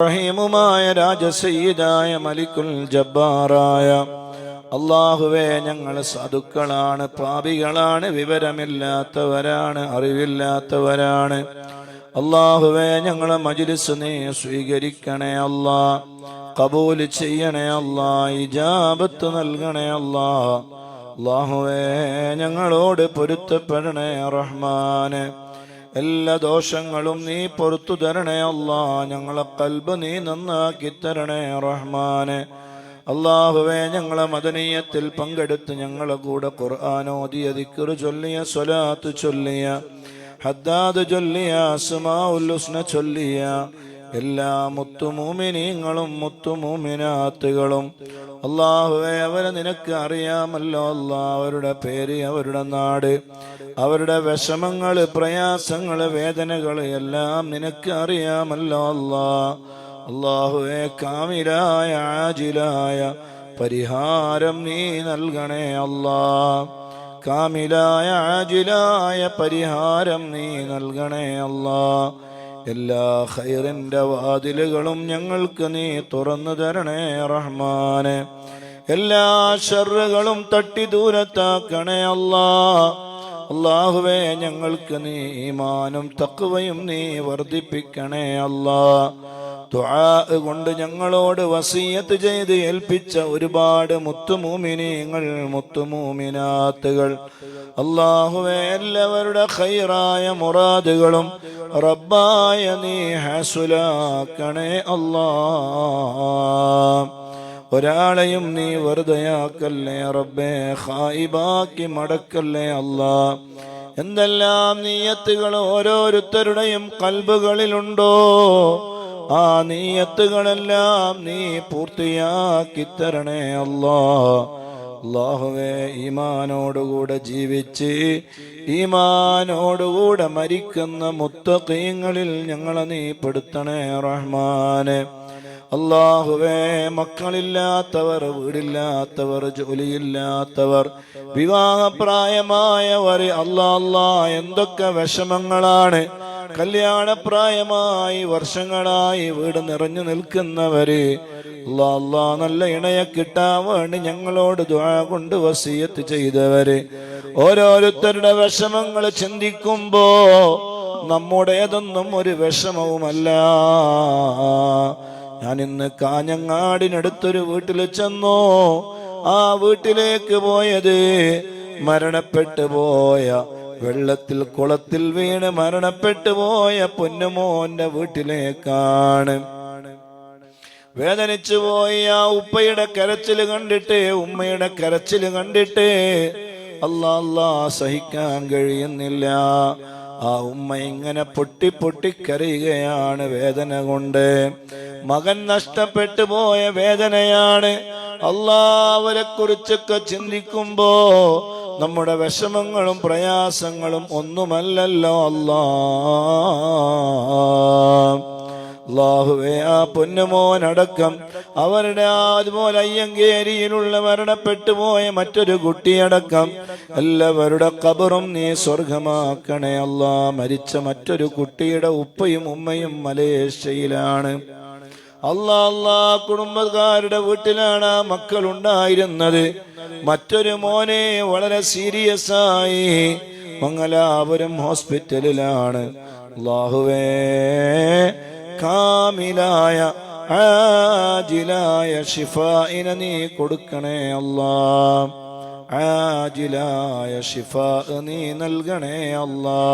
റഹീമുമായ രാജസയ്യിദായ മലിക്കുൽ ജബ്ബാറായ അല്ലാഹുവേ, ഞങ്ങൾ സാധുക്കളാണ്, പാപികളാണ്, വിവരമില്ലാത്തവരാണ്, അറിവില്ലാത്തവരാണ്. അല്ലാഹുവേ, ഞങ്ങളെ മജ്ലിസ് നീ സ്വീകരിക്കണേ അല്ലാ, ഖബൂൽ ചെയ്യണേ അല്ലാ, ഇജാബത്ത് നൽകണേ അല്ലാ. അല്ലാഹുവേ, ഞങ്ങളോട് പൊരുത്തപ്പെടണേ റഹ്മാനെ. എല്ലാ ദോഷങ്ങളും നീ പൊറത്തു തരണേ അല്ലാ. ഞങ്ങളെ ഖൽബ് നീ നന്നാക്കി തരണേ റഹ്മാനെ. അല്ലാഹുവേ, ഞങ്ങളെ മദനിയത്തിൽ പങ്കെടുത്ത് ഞങ്ങളെ കൂടെ ഖുർആൻ ഓതിയ, ദിക്ർ ചൊല്ലിയ, സ്വലാത്ത് ചൊല്ലിയ, ഹദ്ദാദ് ചൊല്ലിയ, അസ്മാഉൽ ഹുസ്ന ചൊല്ലിയ എല്ലാ മുത്തുമൂമിനീങ്ങളും മുത്തുമൂമിനാത്തുകളും അല്ലാഹുവേ, അവരെ നിനക്ക് അറിയാമല്ലോ അല്ലാ. അവരുടെ പേര്, അവരുടെ നാട്, അവരുടെ വിഷമങ്ങള്, പ്രയാസങ്ങള്, വേദനകള് എല്ലാം നിനക്ക് അറിയാമല്ലോ അല്ലാ. അല്ലാഹുവേ, കാമിലായ ആജിലായ പരിഹാരം നീ നൽകണേ അല്ലാ. കാമിലായ ആജിലായ പരിഹാരം നീ നൽകണേ അല്ലാ. എല്ലാ ഖൈറിന്റെ വാതിലുകളും ഞങ്ങൾക്ക് നീ തുറന്നു തരണേ റഹ്മാനെ. എല്ലാ ശർറുകളും തട്ടി ദൂരത്താക്കണേ അല്ലാ. അല്ലാഹുവേ, ഞങ്ങൾക്ക് നീ ഈമാനും തഖ്വയും നീ വർദ്ധിപ്പിക്കണേ അല്ലാ. ദുആ കൊണ്ട് ഞങ്ങളോട് വസിയത്ത് ചെയ്ത് ഏൽപ്പിച്ച ഒരുപാട് മുത്തുമൂമിനീങ്ങൾ, മുത്തുമൂമിനാത്തുകൾ അല്ലാഹുവേ, എല്ലാവരുടെ ഖൈറായ മുറാദുകളും റബ്ബായ നീ ഹസുലാക്കണേ അല്ലാ. ഒരാളെയും നീ വെറുതെയാക്കല്ലേ റബ്ബേ, ഖായിബാക്കി മടക്കല്ലേ അല്ലാ. എന്തെല്ലാം നീയത്തുകൾ ഓരോരുത്തരുടെയും ഖൽബുകളിലുണ്ടോ, ആ നീയത്തുകളെല്ലാം നീ പൂർത്തിയാക്കി തരണേ അല്ലാ. അല്ലാഹുവേ, ഈമാനോടുകൂടെ ജീവിച്ച് ഈമാനോടുകൂടെ മരിക്കുന്ന മുത്തഖീങ്ങളിൽ ഞങ്ങളെ നീ പെടുത്തണേ റഹ്മാനെ. അല്ലാഹുവേ, മക്കളില്ലാത്തവർ, വീടില്ലാത്തവർ, ജോലിയില്ലാത്തവർ, വിവാഹപ്രായമായവർ അല്ലാ എന്തൊക്കെ വിഷമങ്ങളാണ്. കല്യാണപ്രായമായി വർഷങ്ങളായി വീട് നിറഞ്ഞു നിൽക്കുന്നവര് അല്ലാ നല്ല ഇണയെ കിട്ടാൻ വേണ്ടി ഞങ്ങളോട് ദുആ കൊണ്ട് വസിയത്ത് ചെയ്തവര്, ഓരോരുത്തരുടെ വിഷമങ്ങൾ ചിന്തിക്കുമ്പോ നമ്മുടേതൊന്നും ഒരു വിഷമവുമല്ല. ഞാൻ ഇന്ന് കാഞ്ഞങ്ങാടിനടുത്തൊരു വീട്ടിൽ ചെന്നോ, ആ വീട്ടിലേക്ക് പോയത് മരണപ്പെട്ടു പോയ, വെള്ളത്തിൽ കുളത്തിൽ വീണ് മരണപ്പെട്ടു പോയ പൊന്നുമോന്റെ വീട്ടിലേക്കാണ്. വേദനിച്ചു പോയി ആ ഉപ്പയുടെ കരച്ചില് കണ്ടിട്ട്, ഉമ്മയുടെ കരച്ചില് കണ്ടിട്ട് അല്ലാ സഹിക്കാൻ കഴിയുന്നില്ല. ആ ഉമ്മ ഇങ്ങനെ പൊട്ടി പൊട്ടി കരയുകയാണ് വേദന കൊണ്ട്. മകൻ നഷ്ടപ്പെട്ടു പോയ വേദനയാണ്. അല്ലാഹുവരെ കുറിച്ചൊക്കെ ചിന്തിക്കുമ്പോ നമ്മുടെ വിഷമങ്ങളും പ്രയാസങ്ങളും ഒന്നുമല്ലല്ലോ അല്ലാ. അല്ലാഹുവേ, ആ പൊന്നുമോനടക്കം അവരുടെ അതുപോലെ അയ്യങ്കേരിയിലുള്ള മരണപ്പെട്ടു പോയ മറ്റൊരു കുട്ടിയടക്കം എല്ലാവരുടെ ഖബറും നീ സ്വർഗമാക്കണേ അല്ലാ. മരിച്ച മറ്റൊരു കുട്ടിയുടെ ഉപ്പയും ഉമ്മയും മലേഷ്യയിലാണ്. അല്ലാ കുടുംബക്കാരുടെ വീട്ടിലാണ് ആ മക്കൾ ഉണ്ടായിരുന്നത്. മറ്റൊരു മോനെ വളരെ സീരിയസ് ആയി മംഗലാപുരം ഹോസ്പിറ്റലിലാണ്. അല്ലാഹുവേ, കാമിലായ ആജിലായ ശിഫാഇനെ നീ കൊടുക്കണേ അല്ലാ. ആജിലായ ശിഫാ നീ നൽകണേ അല്ലാ.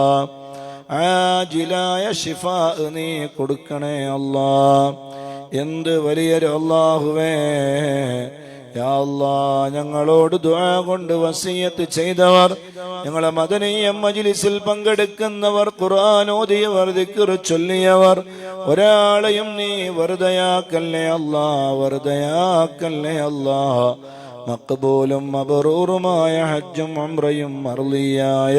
ആജിലായ ശിഫാ നീ കൊടുക്കണേ അല്ലാ. എന്ത് വലിയൊരു അല്ലാഹുവേ, യാ അല്ലാ, ഞങ്ങളോട് ദുആ കൊണ്ട് വസിയത്ത് ചെയ്തവർ, ഞങ്ങളെ മദനിയ മജ്ലിസിൽ പങ്കെടുക്കുന്നവർ, ഖുർആൻ ഓതിയവർ, ദിക്ർ ചൊല്ലിയവർ, ഒരാളെയും നീ വെറുതെയാക്കല്ലേ അല്ലാ, വെറുതെയാക്കല്ലേ അല്ലാ. മഖ്ബൂലും മബ്റൂറുമായ ഹജ്ജും ഉംറയും മർളിയായ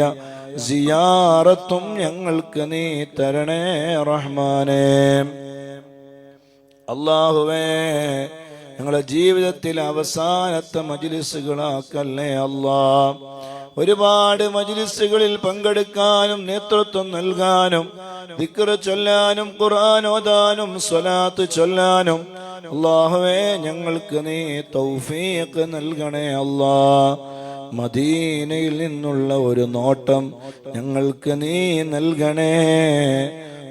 സിയാറത്തും ഞങ്ങൾക്ക് നീ തരണേ റഹ്മാനേ. അല്ലാഹുവേ, ഞങ്ങളുടെ ജീവിതത്തിൽ അവസാനത്തെ മജ്ലിസുകളാക്കല്ലേ അല്ലാ. ഒരുപാട് മജ്ലിസുകളിൽ പങ്കെടുക്കാനും നേതൃത്വം നൽകാനും ദിക്ർ ചൊല്ലാനും ഖുർആൻ ഓതാനും സ്വലാത്ത് ചൊല്ലാനും അല്ലാഹുവേ ഞങ്ങൾക്ക് നീ തൗഫീഖ് നൽകണേ അല്ലാ. മദീനയിൽ നിന്നുള്ള ഒരു നോട്ടം ഞങ്ങൾക്ക് നീ നൽകണേ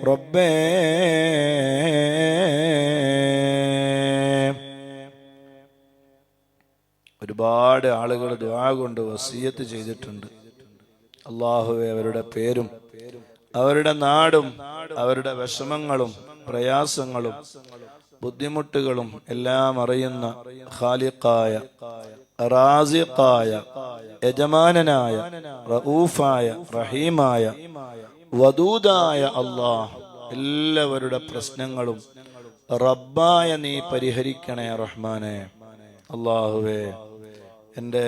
റബ്ബേ. ഒരുപാട് ആളുകൾ ദുആ കൊണ്ട് വസിയത്ത് ചെയ്തിട്ടുണ്ട്. അല്ലാഹുവേ അവരുടെ പേരും അവരുടെ നാടും അവരുടെ വിഷമങ്ങളും പ്രയാസങ്ങളും ബുദ്ധിമുട്ടുകളും എല്ലാം അറിയുന്ന ഖാലിഖായ റാസിഖായ യജമാനനായ റഊഫായ റഹീമായ വദൂദായ അല്ലാഹ് എല്ലാവരുടെ പ്രശ്നങ്ങളും റബ്ബായ നീ പരിഹരിക്കണേ റഹ്മാനെ. അല്ലാഹുവേ എൻ്റെ